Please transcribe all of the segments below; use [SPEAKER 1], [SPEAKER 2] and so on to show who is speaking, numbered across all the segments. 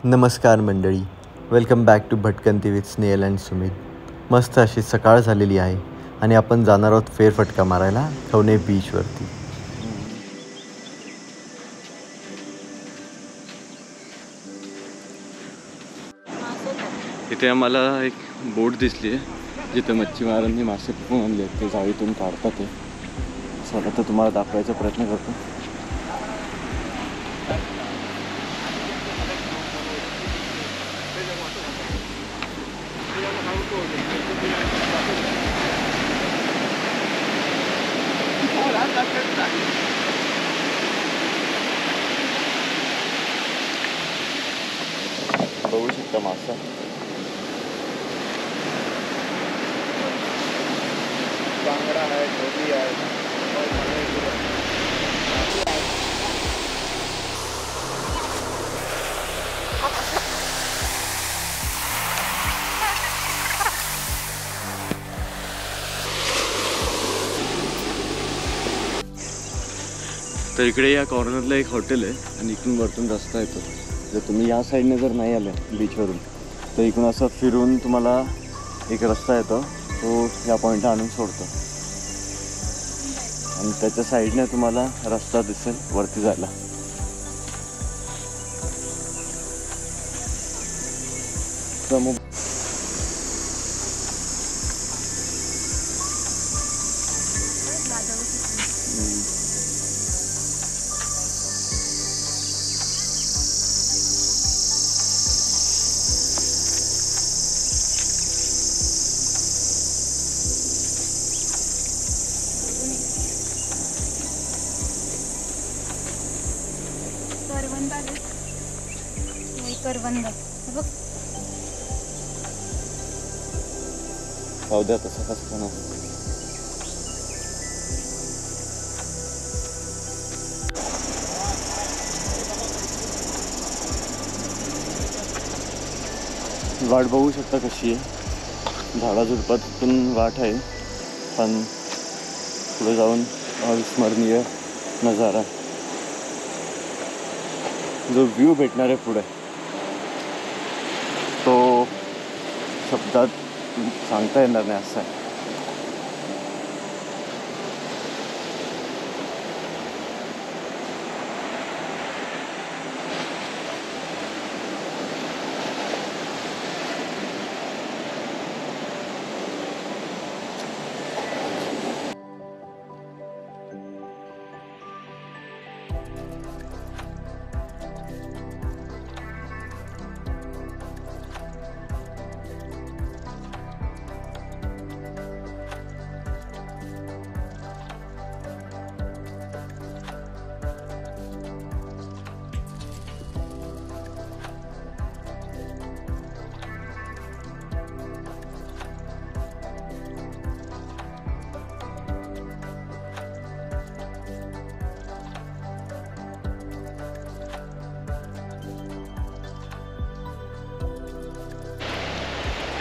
[SPEAKER 1] नमस्कार मंडळी, welcome back to भटकंती विथ स्नेहल अँड सुमित. मस्त अशी सकाळ झालेली आहे आणि आपण जाणार आहोत फेरफटका मारायला खवणे बीचवरती.
[SPEAKER 2] इथे आम्हाला एक बोट दिसली आहे जिथे मच्छीमारांनी मासे पकडून आणले ते जाळीतून काढतात ते. चला तर तुम्हाला दाखवायचा प्रयत्न करतो. बघू शकता मासा.
[SPEAKER 3] बांगडा आहे, धोबी आहे.
[SPEAKER 2] तर इकडे या कॉर्नरला एक हॉटेल आहे आणि इकडून वरतून रस्ता येतो. जर तुम्ही या साईडने जर नाही आले बीचवरून तर इकडून असं फिरून तुम्हाला एक रस्ता येतो, तो या पॉईंटला आणून सोडतो आणि त्याच्या साईडने तुम्हाला रस्ता दिसेल वरती जायला. तर मग
[SPEAKER 4] करवंद बघ.
[SPEAKER 2] पाहू द्या तसं कसं ना. वाट बघू शकता कशी आहे. झाडाझुडपातून वाट आहे पण पुढे जाऊन अविस्मरणीय नजारा. जो व्ह्यू भेटणार आहे पुढे तो शब्दात सांगता येणार नाही असं आहे.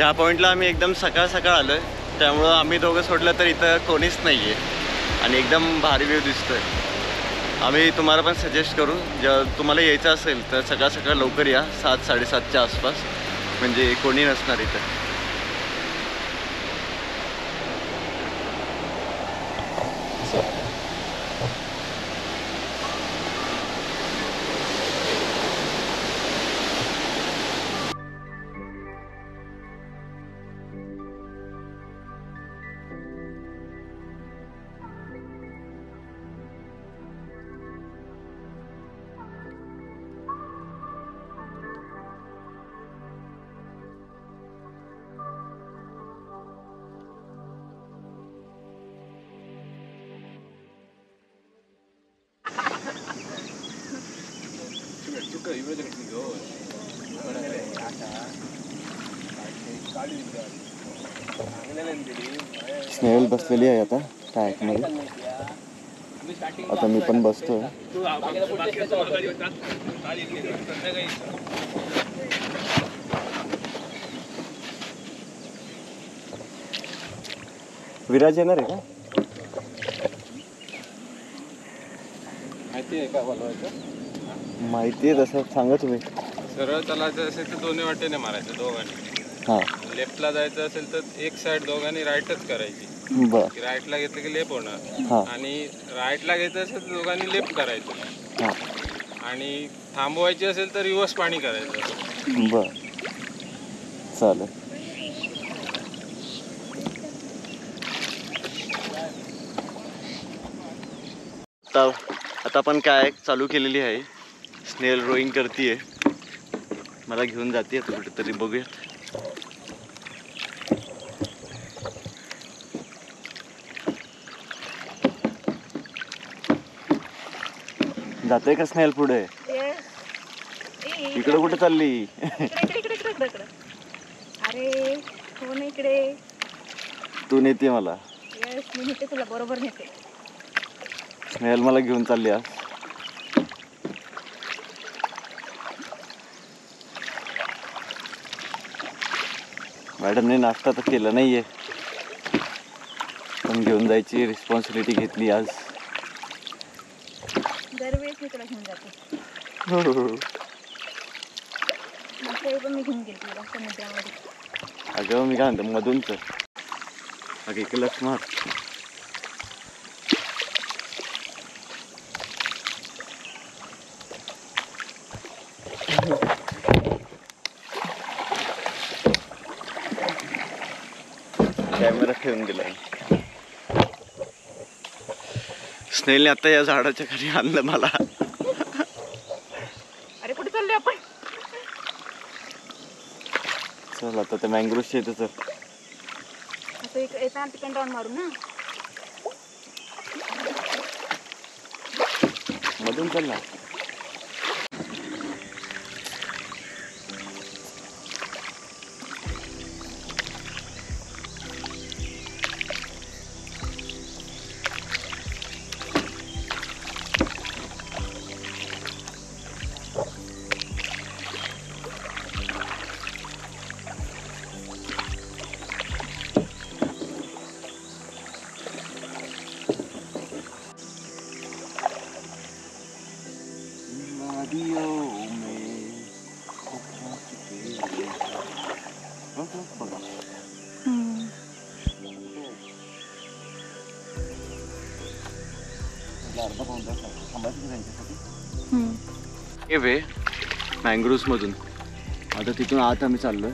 [SPEAKER 2] या पॉईंटला आम्ही एकदम सकाळ सकाळ आलो आहे, त्यामुळं आम्ही दोघं सोडलं तर इथं कोणीच नाही आहे आणि एकदम भारी व्ह्यू दिसतो आहे. आम्ही तुम्हाला पण सजेस्ट करू, जर तुम्हाला यायचं असेल तर सकाळ सकाळ लवकर या, 7-7:30च्या आसपास, म्हणजे कोणी नसणार इथं. स्नेहल बसलेली आहे आता कायाकमध्ये. आता मी पण बसतोय. विराज येणार आहे का? माहिती आहे का बोलवायचं? माहिती आहे तसं सांगा तुम्ही.
[SPEAKER 4] सरळ चालायचं असेल तर दोन्ही वाटेने मारायचं दोघांनी.
[SPEAKER 1] हां
[SPEAKER 4] लेफ्टला जायचं असेल तर एक साईड दोघांनी राईटच करायची.
[SPEAKER 1] बरं
[SPEAKER 4] राईटला घेतलं की लेफ्ट होणार
[SPEAKER 1] हां
[SPEAKER 4] आणि राईटला घ्यायचं असेल तर दोघांनी लेफ्ट करायचं
[SPEAKER 1] हां
[SPEAKER 4] आणि थांबवायची असेल तर रिव्हर्स पाणी करायचं.
[SPEAKER 1] बरं चालेल. आता आपण काय चालू केलेली आहे, स्नेल रोईंग करतीये, मला घेऊन जाते आता कुठेतरी, बघूयात. जाते का स्नेल पुढे? इकडे कुठे चालली?
[SPEAKER 5] अरे हो ना इकडे.
[SPEAKER 1] तू नेते मला.
[SPEAKER 5] यस मी नेते तुला, बरोबर नेते.
[SPEAKER 1] स्नेहल मला घेऊन चालली आज. मॅडमने नाश्ता तर केला नाहीये, पण घेऊन जायची रिस्पॉन्सिबिलिटी घेतली आज.
[SPEAKER 5] दरवेळेस मी तुला घेऊन जाते. मागच्या वेळी पण मी घेऊन गेली तुला समुद्रामध्ये.
[SPEAKER 1] अगं मी काय म्हणतो मधूनच. अगं इकडे लक्ष मार. कॅमेरा ठेवून दिलाय. स्नेलने आता या झाडाच्या खाली आणलं मला.
[SPEAKER 5] अरे कुठे चाललोय आपण?
[SPEAKER 1] चल आता ते मँग्रोव्हच्या इथं चल.
[SPEAKER 5] असं येताना तिकडे डाऊन मारू ना.
[SPEAKER 1] मधून चल ना. हे वे मँग्रोव्स मधून आता तिथून आत आम्ही चाललोय.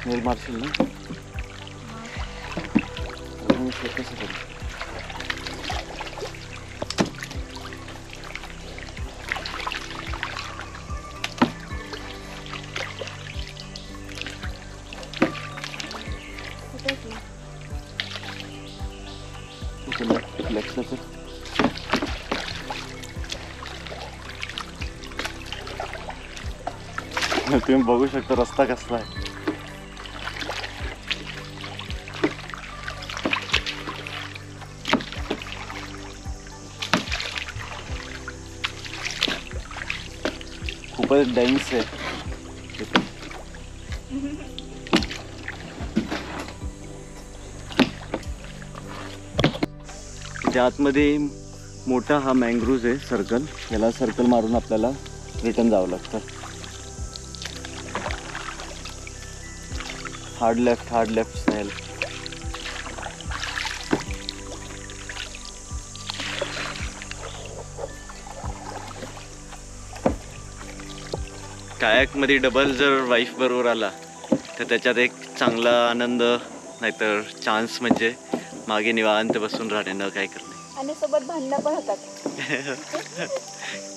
[SPEAKER 1] स्नेल मारशील ना? कसं करू? तुम्ही बघू शकता रस्ता कसला आहे. खूपच डेन्स आहे. त्या आतमध्ये मोठा हा मँग्रोव्ह आहे सर्कल. याला सर्कल मारून आपल्याला रिटर्न जावं लागतं. हार्ड लेफ्ट स्नेल. कायाक मध्ये डबल जर वाईफ बरोबर आला तर त्याच्यात एक चांगला आनंद, नाहीतर चान्स म्हणजे मागे निवांत बसून राहणे, न काय करणे.
[SPEAKER 5] आणि सोबत भांडणं पण होतात.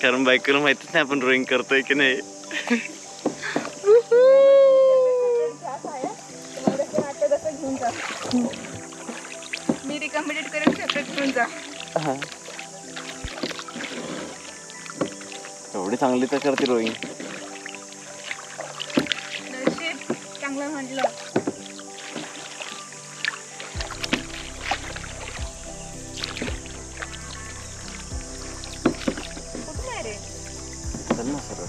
[SPEAKER 1] कारण बायकोला माहितीच नाही आपण ड्रॉइंग करतोय की नाही.
[SPEAKER 5] मी रिकमेंडेड करेन सेपरेट घेऊन जा.
[SPEAKER 1] एवढी चांगली तर करते ड्रॉइंग.
[SPEAKER 5] चांगलं म्हटलं. कुठे नाही रे?
[SPEAKER 1] चल ना सरळ.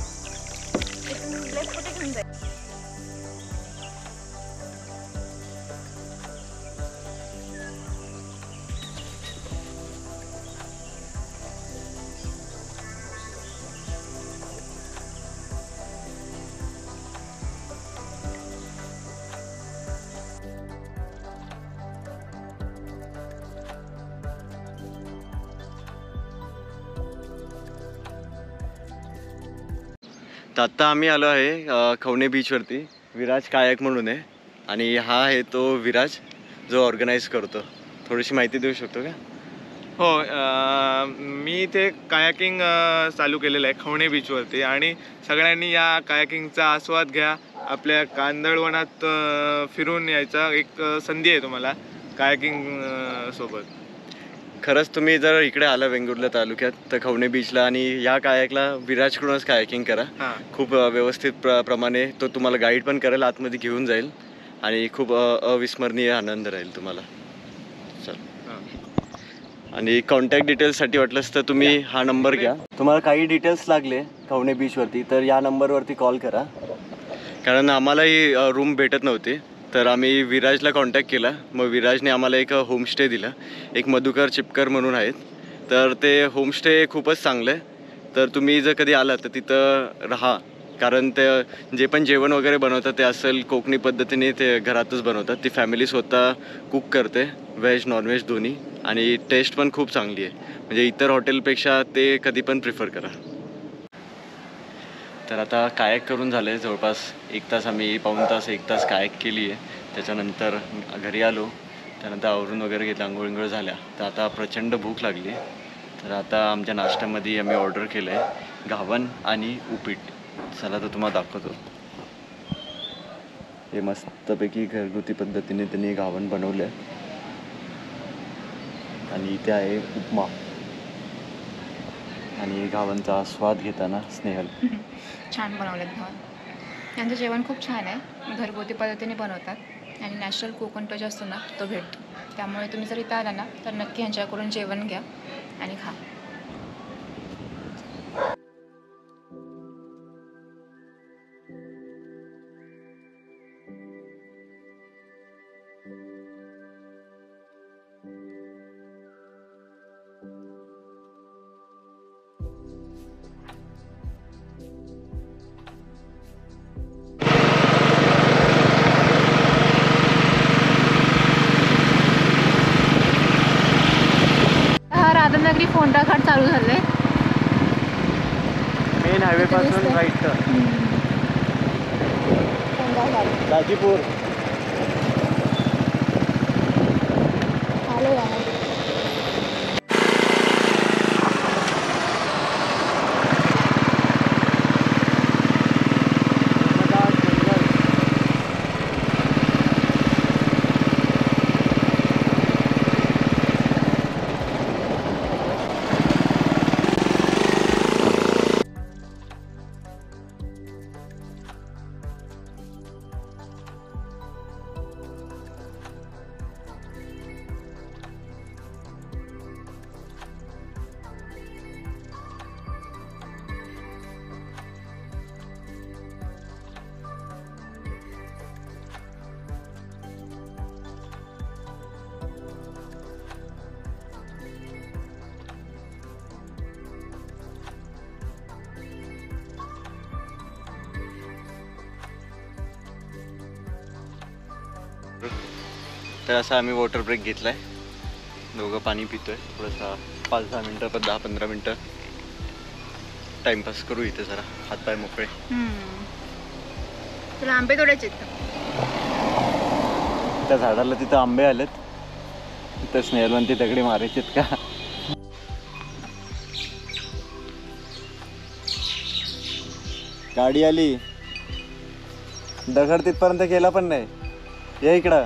[SPEAKER 5] लेफ्ट कुठे घेऊन जाय?
[SPEAKER 2] तर आत्ता आम्ही आलो आहे खवणे बीचवरती. विराज कायक म्हणून आहे आणि हा आहे तो विराज जो ऑर्गनाईज करतो. थोडीशी माहिती देऊ शकतो का?
[SPEAKER 3] हो, मी ते कायाकिंग चालू केलेलं आहे खवणे बीचवरती आणि सगळ्यांनी या कायाकिंगचा आस्वाद घ्या. आपल्या कांदळवनात फिरून यायचा एक संधी आहे तुम्हाला कायाकिंग सोबत.
[SPEAKER 2] खरंच तुम्ही जर इकडे आला वेंगुर्ला तालुक्यात तर खवणे बीचला आणि या कायकला विराजकडूनच कायकिंग करा.
[SPEAKER 3] हां,
[SPEAKER 2] खूप व्यवस्थित प्रमाणे तो तुम्हाला गाईड पण करेल, आतमध्ये घेऊन जाईल आणि खूप अविस्मरणीय आनंद राहील तुम्हाला. चल. आणि कॉन्टॅक्ट डिटेल्ससाठी वाटलंच तर तुम्ही हा नंबर घ्या. तुम्हाला काही डिटेल्स लागले खवणे बीचवरती तर या नंबरवरती कॉल करा. कारण आम्हालाही रूम भेटत नव्हती तर आम्ही विराजला कॉन्टॅक्ट केला. मग विराजने आम्हाला एक होमस्टे दिलं. एक मधुकर चिपकर म्हणून आहेत. तर ते होमस्टे खूपच चांगलं आहे. तर तुम्ही जर कधी आलात तर तिथं राहा. कारण ते जे पण जेवण वगैरे बनवतात ते असेल कोकणी पद्धतीने ते घरातच बनवतात. ती फॅमिली स्वतः कुक करते, व्हेज नॉनव्हेज दोन्ही, आणि टेस्ट पण खूप चांगली आहे. म्हणजे इतर हॉटेलपेक्षा ते कधी पण प्रिफर करा. तर आता कायक करून झालं आहे जवळपास 1 तास. आम्ही पाऊण तास 1 तास कायक केली आहे. त्याच्यानंतर घरी आलो. त्यानंतर आवरून वगैरे घेतलं, आंघोळ झाल्या. तर आता प्रचंड भूक लागली आहे. तर आता आमच्या नाश्त्यामध्ये आम्ही ऑर्डर केलं आहे घावन आणि उपीट. चला तर तुम्हाला दाखवतो. हे मस्तपैकी घरगुती पद्धतीने त्यांनी घावन बनवलं आहे. आणि इथे आहे उपमा आणि घावनचा स्वाद घेताना स्नेहल.
[SPEAKER 5] छान बनवलेत घावन. त्यांचं जेवण खूप छान आहे. घरगुती पद्धतीने बनवतात आणि नॅचरल कोकण टच असतो ना तो भेटतो. त्यामुळे तुम्ही जर इथं आला ना तर नक्की ह्यांच्याकडून जेवण घ्या आणि खा. राधानगरी फोंडा घाट चालू झाले.
[SPEAKER 2] मेन हायवे पासून राईट गाजीपूर. तर असा आम्ही वॉटर ब्रेक घेतला आहे. दोघं पाणी पितोय थोडंसं 5-10 मिनटं 10-15 मिनटं टाइमपास करू इथे जरा, हातपाय मोकळे.
[SPEAKER 5] तुला आंबे तोडायचे आहेत.
[SPEAKER 2] त्या झाडाला तिथं आंबे आलेत. तिथं स्नेहलवंती दगडी मारायचेत का? गाडी आली. दगड तिथपर्यंत गेला पण नाही. ये इकडं.